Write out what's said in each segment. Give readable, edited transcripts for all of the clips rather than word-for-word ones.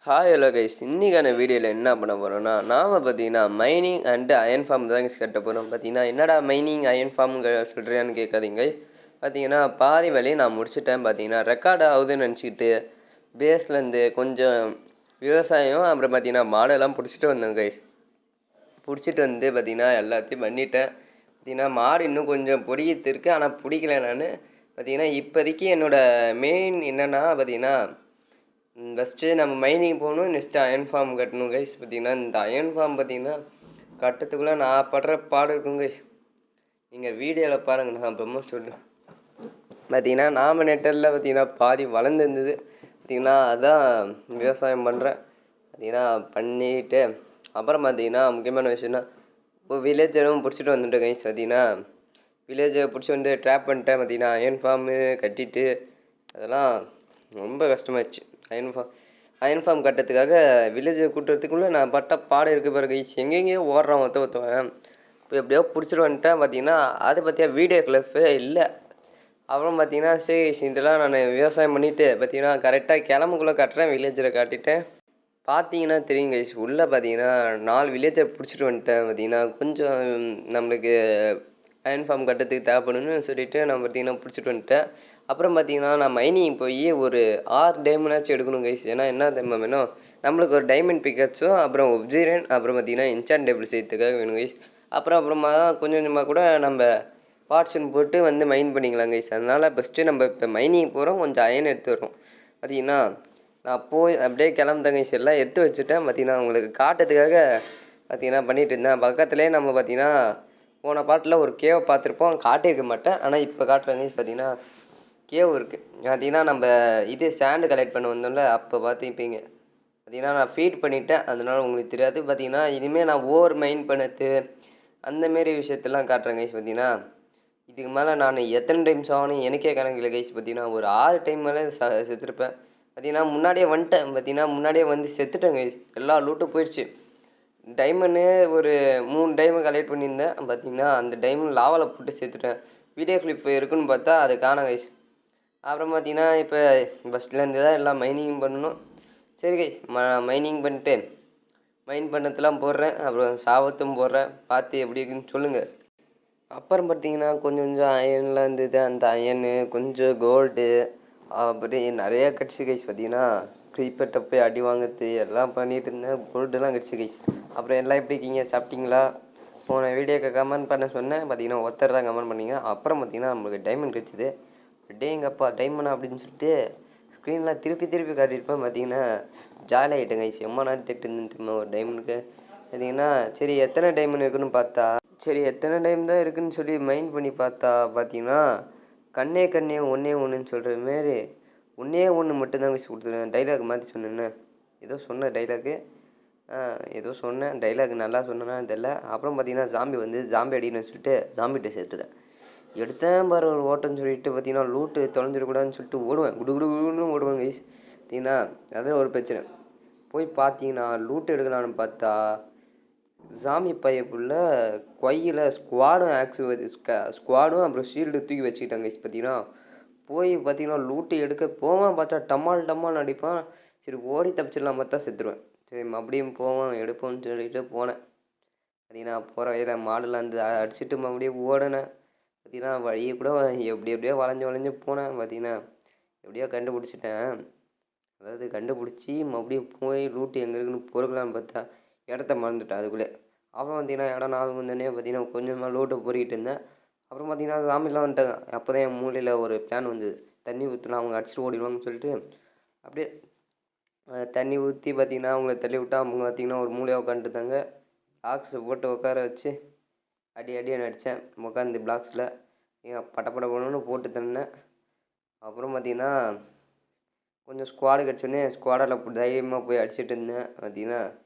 Hi hello guys, இன்றைக்கான வீடியோவில் என்ன பண்ண போகிறோன்னா நாம் பார்த்தீங்கன்னா மைனிங் அண்டு அயன் ஃபார்ம் தான் கட்ட போகிறோம். பார்த்தீங்கன்னா என்னடா மைனிங் அயன் ஃபார்முங்க சொல்கிறேன்னு கேட்காதீங்க. பார்த்தீங்கன்னா பாதி வேலையை நான் முடிச்சுட்டேன். பார்த்தீங்கன்னா ரெக்கார்ட் ஆகுதுன்னு நினச்சிக்கிட்டு பேஸ்லேருந்து கொஞ்சம் விவசாயம் அப்புறம் பார்த்தீங்கன்னா மாடெல்லாம் பிடிச்சிட்டு வந்தேன் கைஸ். பிடிச்சிட்டு வந்து பார்த்தீங்கன்னா எல்லாத்தையும் பண்ணிட்டேன். பார்த்தீங்கன்னா மாடு இன்னும் கொஞ்சம் பிடிக்கிறது இருக்குது, ஆனால் பிடிக்கல நான். பார்த்தீங்கன்னா இப்போதைக்கு என்னோடய மெயின் என்னென்னா பார்த்தீங்கன்னா ஃபஸ்ட்டு நம்ம மைனிங் போகணும், நெக்ஸ்ட்டு அயன் ஃபார்ம் கட்டணும் கைஸ். பார்த்திங்கன்னா இந்த அயன் ஃபார்ம் பார்த்திங்கன்னா கட்டுறதுக்குள்ளே நான் படுற பாடு இருக்கும் கைஸ். நீங்கள் வீடியோவில் பாருங்கள், நான் அப்புறமா சொல்கிறேன். பார்த்திங்கன்னா நாமினேட்டரில் பார்த்திங்கன்னா பாதி வளர்ந்துருந்தது. பார்த்திங்கன்னா அதான் விவசாயம் பண்ணுறேன். பார்த்திங்கன்னா பண்ணிவிட்டு அப்புறம் பார்த்திங்கன்னா முக்கியமான விஷயம்னா இப்போ வில்லேஜரும் பிடிச்சிட்டு வந்துட்டேன் கைஸ். பார்த்திங்கன்னா வில்லேஜை பிடிச்சி வந்து ட்ராப் பண்ணிட்டேன். பார்த்திங்கன்னா அயன் ஃபார்மு கட்டிட்டு அதெல்லாம் ரொம்ப கஷ்டமாயிடுச்சு. அயன் ஃபார்ம் கட்டுறதுக்காக வில்லேஜை கூட்டுறதுக்குள்ளே நான் பட்ட பாடம் இருக்குது பாருங்க கைஸ். எங்கெங்கேயோ ஓடுறான் ஒருத்தவன். இப்போ எப்படியோ பிடிச்சிட்டு வந்துட்டேன். பார்த்தீங்கன்னா அதை பற்றியா வீடியோ கிளிப்பே இல்லை. அப்புறம் பார்த்தீங்கன்னா சரி இதெல்லாம் நான் விவசாயம் பண்ணிவிட்டு பார்த்தீங்கன்னா கரெக்டாக கிளம்புக்குள்ளே கட்டுறேன். வில்லேஜில் காட்டிட்டேன். பார்த்தீங்கன்னா தெரியும் கைஸ், உள்ளே பார்த்தீங்கன்னா 4 வில்லேஜை பிடிச்சிட்டு வந்துட்டேன். பார்த்தீங்கன்னா கொஞ்சம் நம்மளுக்கு அயன் ஃபார்ம் கட்டுறதுக்கு தேவைப்படுன்னு சொல்லிவிட்டு நான் பார்த்தீங்கன்னா பிடிச்சிட்டு வந்துட்டேன். அப்புறம் பார்த்தீங்கன்னா நான் மைனிங் போய் ஒரு 6 டைமண்டாச்சும் எடுக்கணும் கைஸ். ஏன்னா என்ன டைம் வேணும் நம்மளுக்கு, ஒரு டைமண்ட் பிக்கச்சும் அப்புறம் ஒப்ஜீரியன் அப்புறம் பார்த்தீங்கன்னா இன்சான் டேபிள் சேர்த்துக்காக வேணும் கைஸ். அப்புறமா தான் கொஞ்சம் கொஞ்சமாக கூட நம்ம பார்ட்ஸுன்னு போட்டு வந்து மைன் பண்ணிக்கலாம் கைஸ். அதனால் ஃபஸ்ட்டு நம்ம இப்போ மைனிங் போகிறோம், கொஞ்சம் அயன் எடுத்து வரோம். பார்த்தீங்கன்னா நான் போய் அப்படியே கிளம்புதேன் கைஸ். எல்லாம் எடுத்து வச்சுட்டேன். பார்த்தீங்கன்னா உங்களுக்கு காட்டுறதுக்காக பார்த்தீங்கன்னா பண்ணிகிட்டு இருந்தேன். பக்கத்துலேயே நம்ம பார்த்தீங்கன்னா போன பாட்டில் ஒரு கேவை பார்த்துருப்போம், காட்டியிருக்க மாட்டேன். ஆனால் இப்போ காட்டுறேன் கைஸ். பார்த்தீங்கன்னா கேவ் இருக்குது. பார்த்தீங்கன்னா நம்ம இது ஸ்டாண்டு கலெக்ட் பண்ண வந்தோம்ல, அப்போ பார்த்துப்பீங்க. பார்த்தீங்கன்னா நான் ஃபீட் பண்ணிவிட்டேன், அதனால் உங்களுக்கு தெரியாது. பார்த்தீங்கன்னா இனிமேல் நான் ஓவர் மைண்ட் பண்ணது அந்தமாரி விஷயத்தெல்லாம் காட்டுறேன் கைஸ். பார்த்தீங்கன்னா இதுக்கு மேலே நான் எத்தனை டைம்ஸ் ஆகணும் எனக்கே கணக்கில் கைஸ். பார்த்தீங்கன்னா ஒரு 6 டைம் மேலே செத்துருப்பேன். பார்த்தீங்கன்னா முன்னாடியே வந்துட்டேன். பார்த்தீங்கன்னா முன்னாடியே வந்து செத்துட்டேன் கைஸ். எல்லா லூட்டும் போயிடுச்சு. டைமண்டு ஒரு 3 டைமண்ட் கலெக்ட் பண்ணியிருந்தேன். பார்த்தீங்கன்னா அந்த டைமண்ட் லாவாவில் போட்டு செத்துட்டேன். வீடியோ கிளிப் இருக்குன்னு பார்த்தா அது காணோம் கைஸ். அப்புறம் பார்த்தீங்கன்னா இப்போ ஃபஸ்ட்லேருந்து தான் எல்லாம் மைனிங் பண்ணணும். சரி கைஸ், மைனிங் பண்ணிட்டு மைன் பண்ணதெல்லாம் போடுறேன், அப்புறம் சாவத்தும் போடுறேன். பார்த்து எப்படி இருக்குன்னு சொல்லுங்கள். அப்புறம் பார்த்தீங்கன்னா கொஞ்சம் கொஞ்சம் அயன்லாம் இருந்தது. அந்த அயனு கொஞ்சம் கோல்டு அப்படி நிறையா கிடச்சி கைஸ். பார்த்தீங்கன்னா க்ரீப்பர்கிட்ட போய் அடி வாங்குறது எல்லாம் பண்ணிகிட்டு இருந்தேன். கோல்டுலாம் கிடச்சி கைஸ். அப்புறம் எல்லாம் எப்படி இருக்கீங்க, சாப்பிட்டீங்களா? போன வீடியோக்கு கமெண்ட் பண்ண சொன்னேன். பார்த்தீங்கன்னா ஒருத்தர் தான் கமெண்ட் பண்ணிங்க. அப்புறம் பார்த்தீங்கன்னா நம்மளுக்கு டைமண்ட் கிடச்சிது. டேங்கப்பா டைமண்ட் அப்படின்னு சொல்லிட்டு ஸ்க்ரீனில் திருப்பி திருப்பி காட்டியிருப்பேன். பார்த்தீங்கன்னா ஜாலி ஆகிட்டேன் கைஸ். எம்மா நாள் திட்டு இருந்துன்னு திரும்ப ஒரு டைமண்டுக்கு. பார்த்தீங்கன்னா சரி எத்தனை டைமண்ட் இருக்குன்னு பார்த்தா, சரி எத்தனை டைம் தான் இருக்குதுன்னு சொல்லி மைண்ட் பண்ணி பார்த்தா பார்த்தீங்கன்னா கண்ணே கண்ணே ஒன்றே ஒன்றுன்னு சொல்கிற மாரி ஒன்றே ஒன்று மட்டும்தான் கைஸ் கொடுத்துருவேன். டைலாக் மாற்றி சொன்னேன்னு ஏதோ சொன்ன டைலாக்கு, ஏதோ சொன்னேன் டைலாக் நல்லா சொன்னேன்னு தெரில. அப்புறம் பார்த்தீங்கன்னா ஜாம்பி வந்து ஜாம்பி அடின்னு சொல்லிட்டு ஜாம்பிகிட்ட சேர்த்துட்டேன். எடுத்தேன் பாரு ஒரு ஓட்டம்னு சொல்லிட்டு பார்த்தீங்கன்னா லூட்டு தொலைஞ்சிடக்கூடாதுன்னு சொல்லிட்டு ஓடுவேன். குடுகுடுன்னு ஓடுவேன் கைஸ். பார்த்தீங்கன்னா அதில் ஒரு பிரச்சனை. போய் பார்த்தீங்கன்னா லூட்டு எடுக்கலான்னு பார்த்தா ஜாமி பையப்புள்ள கொய்யில் ஸ்குவாடும் அப்புறம் ஷீல்டு தூக்கி வச்சுக்கிட்டாங்க கைஸ். பார்த்தீங்கன்னா போய் பார்த்தீங்கன்னா லூட்டு எடுக்க போவான், பார்த்தா டம்மால் டம்மால் அடிப்பான். சரி ஓடி தப்பிச்சிடலாம் பார்த்தா செத்துருவேன். சரி மறுபடியும் போவோம் எடுப்போம்னு சொல்லிட்டு போனேன். பார்த்தீங்கன்னா போகிற வழியில் மாடெல்லாம் வந்து அடிச்சுட்டு மறுபடியும் ஓடினேன். பார்த்தீங்கன்னா வழியை கூட எப்படியோ வளைஞ்சு போனேன். பார்த்தீங்கன்னா எப்படியோ கண்டுபிடிச்சிட்டேன். அதாவது கண்டுபிடிச்சி மறுபடியும் போய் லூட்டு எங்கே இருக்குன்னு பொறுக்கலான்னு பார்த்தா இடத்த மறந்துட்டேன் அதுக்குள்ளே. அப்புறம் பார்த்தீங்கன்னா இடம் நான் வந்தோடனே பார்த்தீங்கன்னா கொஞ்சமாக லூட்டை பொறிக்கிட்டு இருந்தேன். அப்புறம் பார்த்தீங்கன்னா சாமிலாம் வந்துட்டாங்க. அப்போ தான் என் மூலையில் ஒரு பிளான் வந்தது. தண்ணி ஊற்றினா அவங்க அடிச்சுட்டு ஓடிடுவாங்கன்னு சொல்லிட்டு அப்படியே தண்ணி ஊற்றி பார்த்தீங்கன்னா அவங்கள தள்ளி விட்டா அவங்க பார்த்தீங்கன்னா ஒரு மூலையாக உட்காந்துட்டாங்க. பாக்ஸை போட்டு உட்கார வச்சு அடின்னு அடித்தேன் உட்காந்து பிளாக்ஸில். பட்ட போடணுன்னு போட்டு தந்தேன். அப்புறம் பார்த்தீங்கன்னா கொஞ்சம் ஸ்குவாடு கிடச்சோன்னே ஸ்குவாடில் தைரியமாக போய் அடிச்சுட்டு இருந்தேன். பார்த்தீங்கன்னா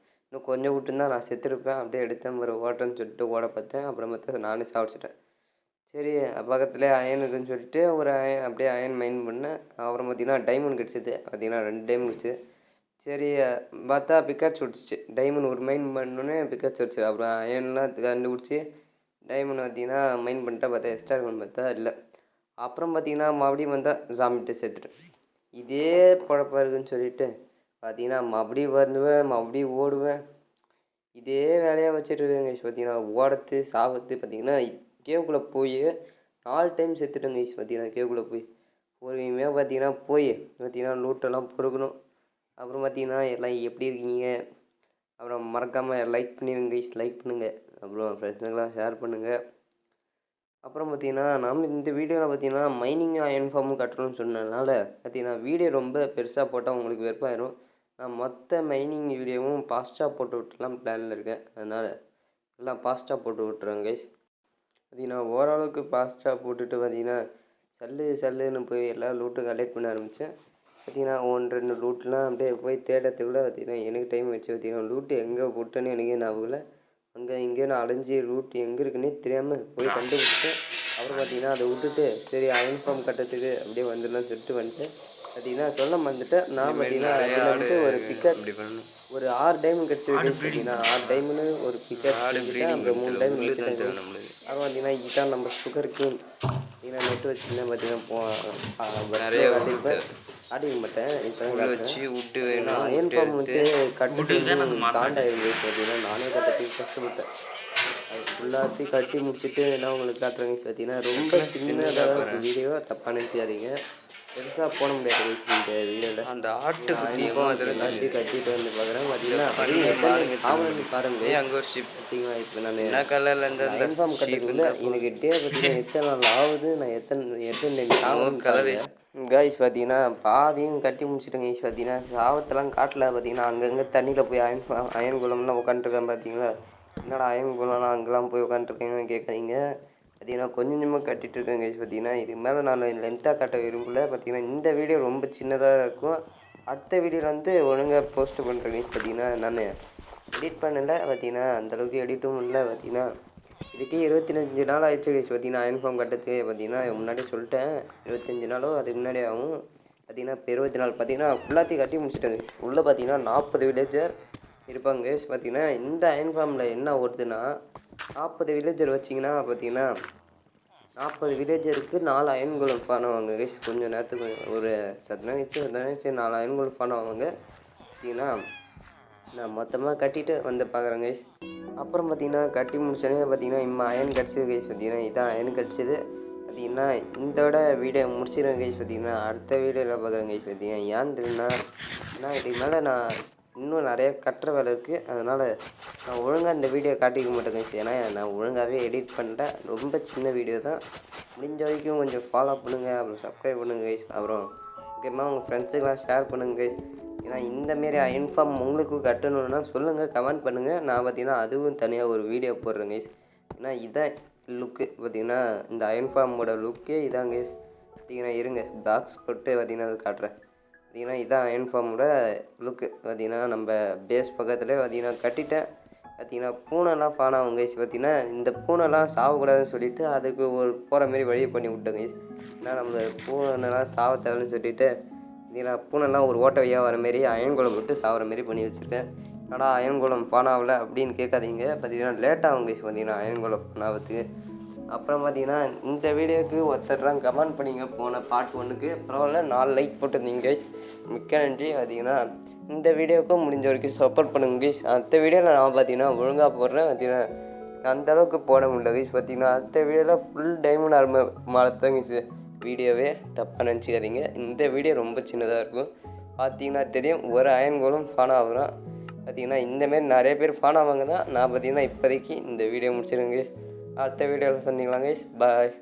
இன்னும் கொஞ்சம் விட்டுருந்தா நான் செத்துருப்பேன். அப்படியே எடுத்தேன் ஒரு ஓட்டன்னு சொல்லிட்டு ஓட பார்த்தேன். அப்புறம் பார்த்தா நானே சாப்பிச்சிட்டேன். சரி பக்கத்துலேயே அயன் இருக்குன்னு சொல்லிட்டு ஒரு அயன் அப்படியே அயன் மைன் பண்ணேன். அப்புறம் பார்த்தீங்கன்னா டைமண்ட் கிடச்சிது. பார்த்தீங்கன்னா 2 டைமண்ட் கிடச்சிது. சரி பார்த்தா பிக்காச்சு விட்டுச்சு. டைமண்ட் ஒரு மைன் பண்ணோன்னே பிக்காச்சு விட்டுச்சு. அப்புறம் அயன்லாம் கண்டுபிடிச்சி டைமண்ட் பார்த்தீங்கன்னா மைன் பண்ணிட்டா பார்த்தா எக்ஸ்ட்ரா இருக்குன்னு பார்த்தா இல்லை. அப்புறம் பார்த்தீங்கன்னா மறுபடியும் வந்தால் ஜாம்பிட்டு சேர்த்துட்டேன். இதே பழப்பாக இருக்குன்னு சொல்லிட்டு பார்த்தீங்கன்னா மறுபடியும் வருவேன், மறுபடியும் ஓடுவேன். இதே வேலையாக வச்சுட்ருக்கேங்க கைஸ். பார்த்தீங்கன்னா ஓடுறது, சாவறது. பார்த்தீங்கன்னா கேவுக்குள்ளே போய் 4 டைம் செத்துட்டேங்க கைஸ். பார்த்தீங்கன்னா கேவுக்குள்ளே போய் பொறுமையாக பார்த்தீங்கன்னா பார்த்தீங்கன்னா லூட்டெல்லாம் பொறுக்கணும். அப்புறம் பார்த்தீங்கன்னா எல்லாம் எப்படி இருக்கீங்க? அப்புறம் மறக்காமல் லைக் பண்ணிடுங்க கைஸ், லைக் பண்ணுங்கள். அப்புறம் ஃப்ரெண்ட்ஸுங்கெல்லாம் ஷேர் பண்ணுங்கள். அப்புறம் பார்த்தீங்கன்னா நம்ம இந்த வீடியோவில் பார்த்தீங்கன்னா மைனிங் அயர்ன் ஃபார்மும் கட்டணும்னு சொன்னதுனால பார்த்தீங்கன்னா வீடியோ ரொம்ப பெருசாக போட்டால் உங்களுக்கு வெறுப்பாயிரும். நான் மொத்த மைனிங் வீடியோவும் ஃபாஸ்ட்டாக போட்டு விட்டுலாம் பிளானில் இருக்கேன். அதனால் எல்லாம் ஃபாஸ்ட்டாக போட்டு விட்டுறேன் கைஸ். பார்த்தீங்கன்னா ஓரளவுக்கு ஃபாஸ்ட்டாக போட்டுட்டு பார்த்தீங்கன்னா சல்லுன்னு போய் எல்லா லூட்டும் கலெக்ட் பண்ண ஆரம்பித்தேன். பார்த்தீங்கன்னா 1-2 லூட்லாம் அப்படியே போய் தேடுறதுக்குள்ளே பார்த்தீங்கன்னா எனக்கு டைம் வச்சு பார்த்தீங்கன்னா லூட்டு எங்கே போட்டேன்னு எனக்கே ஞாபகம் இல்லை. அங்கே இங்கேன்னு அலைஞ்சி ரூட் எங்கே இருக்குன்னே தெரியாமல் போய் கண்டுபிடிச்சேன். அப்புறம் பார்த்தீங்கன்னா அதை விட்டுட்டு சரி அயர்ன் ஃபார்ம் கட்டுறதுக்கு அப்படியே வந்துடலாம் சொல்லிட்டு வந்துட்டேன். பார்த்தீங்கன்னா சொல்ல மறந்துட்டேன். நான் பார்த்தீங்கன்னா அதில் வந்து ஒரு பிக்கர் ஒரு 6 டைமண்ட் கிடச்சிருக்கு. பார்த்தீங்கன்னா 6 டைமண்ட் ஒரு பிக்கர் செஞ்சுட்டேன். அப்புறம் 3 டைமண்ட் வச்சுட்டேன். அப்புறம் பார்த்தீங்கன்னா இதுதான் நம்ம சுகருக்கு பார்த்தீங்கன்னா நெட் வச்சுருந்தேன். பார்த்தீங்கன்னா நிறைய ஆடிக்க மாட்டேன். இப்போ வச்சு விட்டு வேணும் அயர்ன் ஃபார்ம் வந்து கட்டு காண்டாயிருந்து பார்த்தீங்கன்னா நானே கட்டுறதுக்கு கஷ்டப்பட்டேன். அது ஃபுல்லாத்தையும் கட்டி முடிச்சுட்டு என்ன உங்களுக்கு காட்டுறேங்க. பார்த்தீங்கன்னா ரொம்ப சின்னதாக வீடியோ தப்பாக நினச்சிக்காதீங்க. பெருசாக போட முடியாது இந்த வீடியோவில். அந்த ஆட்டுக்குட்டி எல்லாத்தையும் கட்டிட்டு வந்து பார்க்குறேன். பார்த்தீங்கன்னா பாருங்க அங்கே ஒரு ஷிப் பார்த்தீங்களா. இப்போ நான் என்ன கலரில் இருந்து இன்ஃபார்ம் கட்டுறதுக்குள்ள எனக்கு டே பார்த்தீங்கன்னா எத்தனை நாள் ஆகுது, நான் எத்தனை கலர் கைஸ். பார்த்தீங்கன்னா பாதியும் கட்டி முடிச்சுட்டேங்க கைஸ். பார்த்தீங்கன்னா சாவத்தெல்லாம் காட்டில் பார்த்தீங்கன்னா அங்கங்கே தண்ணியில் போய் அயன் குளம்லாம் உட்காந்துருக்கேன். பார்த்தீங்களா என்னடா அயன் குளம்லாம் அங்கெல்லாம் போய் உட்காந்துருக்கேங்கன்னு கேட்காதீங்க. பார்த்தீங்கன்னா கொஞ்சம் கொஞ்சமாக கட்டிகிட்ருக்கேன் கைஸ். பார்த்தீங்கன்னா இதுக்கு மேலே நான் லென்த்தாக காட்ட விரும்பல. பார்த்தீங்கன்னா இந்த வீடியோ ரொம்ப சின்னதாக இருக்கும். அடுத்த வீடியோவில் வந்து ஒழுங்காக போஸ்ட் பண்ணுறேன் கைஸ். பார்த்தீங்கன்னா நான் எடிட் பண்ணலை. பார்த்தீங்கன்னா அந்தளவுக்கு எடிட்டும் இல்லை. பார்த்தீங்கன்னா இதுக்கே 25 நாள் ஆயிடுச்சு கைஸ். பார்த்தீங்கன்னா அயர்ன் ஃபார்ம் கட்டுறதுக்கு பார்த்தீங்கன்னா முன்னாடி சொல்லிட்டேன் 25 நாளோ அதுக்கு முன்னாடி ஆகும். பார்த்தீங்கன்னா இப்போ 20 நாள் பார்த்தீங்கன்னா ஃபுல்லாத்தையும் கட்டி முடிச்சுட்டேன் கைஸ். உள்ளே பார்த்தீங்கன்னா 40 வில்லேஜர் இருப்பாங்க கைஸ். பார்த்தீங்கன்னா இந்த அயர்ன் ஃபார்மில் என்ன ஓடுதுன்னா 40 வில்லேஜர் வச்சிங்கன்னா பார்த்தீங்கன்னா 40 வில்லேஜருக்கு 4 அயன் கோலம் ஃபான் ஆவாங்க கைஸ். கொஞ்சம் நேரத்துக்கு ஒரு 10 நிமிஷம் 4 அயன் கோலம் ஃபான் ஆவாங்க. பார்த்தீங்கன்னா நான் மொத்தமாக கட்டிட்டு வந்து பார்க்குறேன் கைஸ். அப்புறம் பார்த்தீங்கன்னா கட்டி முடிச்சோடனே பார்த்தீங்கன்னா இம்மா அயன் கிடச்சிது கைஸ். பார்த்தீங்கன்னா இதான் அயன் கிடச்சிது. பார்த்தீங்கன்னா இதோட வீடியோ முடிச்சிடுறேன் கைஸ். பார்த்தீங்கன்னா அடுத்த வீடியோவில் பார்க்குறேன் கைஸ். பார்த்தீங்கன்னா ஏன் தெரியுன்னா இதுக்கு மேலே நான் இன்னும் நிறைய கட்டுற வேலை இருக்குது. அதனால் நான் ஒழுங்காக இந்த வீடியோ காட்டிக்க மாட்டேன் கைஸ். ஏன்னா நான் ஒழுங்காகவே எடிட் பண்ணிட்டேன். ரொம்ப சின்ன வீடியோ தான். முடிஞ்ச வரைக்கும் கொஞ்சம் ஃபாலோ பண்ணுங்கள். அப்புறம் சப்ஸ்கிரைப் பண்ணுங்கள் கைஸ். அப்புறம் முக்கியமாக உங்கள் ஃப்ரெண்ட்ஸுக்கெலாம் ஷேர் பண்ணுங்கள் கைஸ். ஏன்னா இந்தமாரி இன்ஃபார்ம் உங்களுக்கு கட்டணுன்னா சொல்லுங்கள், கமெண்ட் பண்ணுங்கள். நான் பார்த்தீங்கன்னா அதுவும் தனியாக ஒரு வீடியோ போடுறேன் கைஸ். ஏன்னா இதான் லுக்கு. பார்த்தீங்கன்னா இந்த அயன்ஃபார்மோட லுக்கே இதான் கைஸ். பார்த்தீங்கன்னா இருங்க பாக்ஸ் போட்டு பார்த்தீங்கன்னா அது காட்டுறேன். பார்த்தீங்கன்னா இதான் அயன்ஃபார்மோட லுக்கு. பார்த்தீங்கன்னா நம்ம பேஸ் பக்கத்தில் பார்த்தீங்கன்னா கட்டிட்டேன். பார்த்தீங்கன்னா பூனைலாம் ஃபான் ஆகும் கைஸ். பார்த்தீங்கன்னா இந்த பூனைலாம் சாகக்கூடாதுன்னு சொல்லிவிட்டு அதுக்கு ஒரு போகிற மாரி வழியை பண்ணி விட்டேன் கைஸ். ஏன்னா நம்ம பூனைலாம் சாவ தேவைன்னு சொல்லிவிட்டு பார்த்தீங்கன்னா பூனைலாம் ஒரு ஓட்ட வழியாக வர மாரி அயன்குளம் விட்டு சாகிற மாரி பண்ணி வச்சுருக்கேன். ஆனால் அயன்குளம் ஃபான் ஆகலை அப்படின்னு கேட்காதீங்க. பார்த்தீங்கன்னா லேட்டாகும் கைஸ். பார்த்தீங்கன்னா அயன்குளம் ஃபான் ஆகிறதுக்கு. அப்புறம் பார்த்தீங்கன்னா இந்த வீடியோவுக்கு ஒருத்தர்லாம் கமெண்ட் பண்ணிங்க போன பார்ட் 1க்கு பரவாயில்ல 4 லைக் போட்டிருந்தீங்க கைஸ். மிக்க நன்றி. பார்த்தீங்கன்னா இந்த வீடியோவுக்கும் முடிஞ்ச வரைக்கும் சப்போர்ட் பண்ணுங்க கைஸ். அடுத்த வீடியோவில் நான் பார்த்தீங்கன்னா ஒழுங்காக போடுறேன். பார்த்தீங்கன்னா அந்தளவுக்கு போட முடியல கைஸ். பார்த்தீங்கன்னா அடுத்த வீடியோவில் ஃபுல் டைமண்ட் ஆர்மர் மாறத்தான் கைஸ் வீடியோவே, தப்பாக நினச்சிக்காதீங்க. இந்த வீடியோ ரொம்ப சின்னதாக இருக்கும். பார்த்தீங்கன்னா தெரியும் ஒரு அயன் கோலும் ஃபான் ஆகுறான். பார்த்தீங்கன்னா இந்தமாரி நிறைய பேர் ஃபான் ஆவாங்க தான். நான் பார்த்தீங்கன்னா இப்போதைக்கு இந்த வீடியோ முடிச்சிடுங்க கைஸ். அடுத்த வீடியோவில் சந்திக்கலாம் கைஸ். பாய்.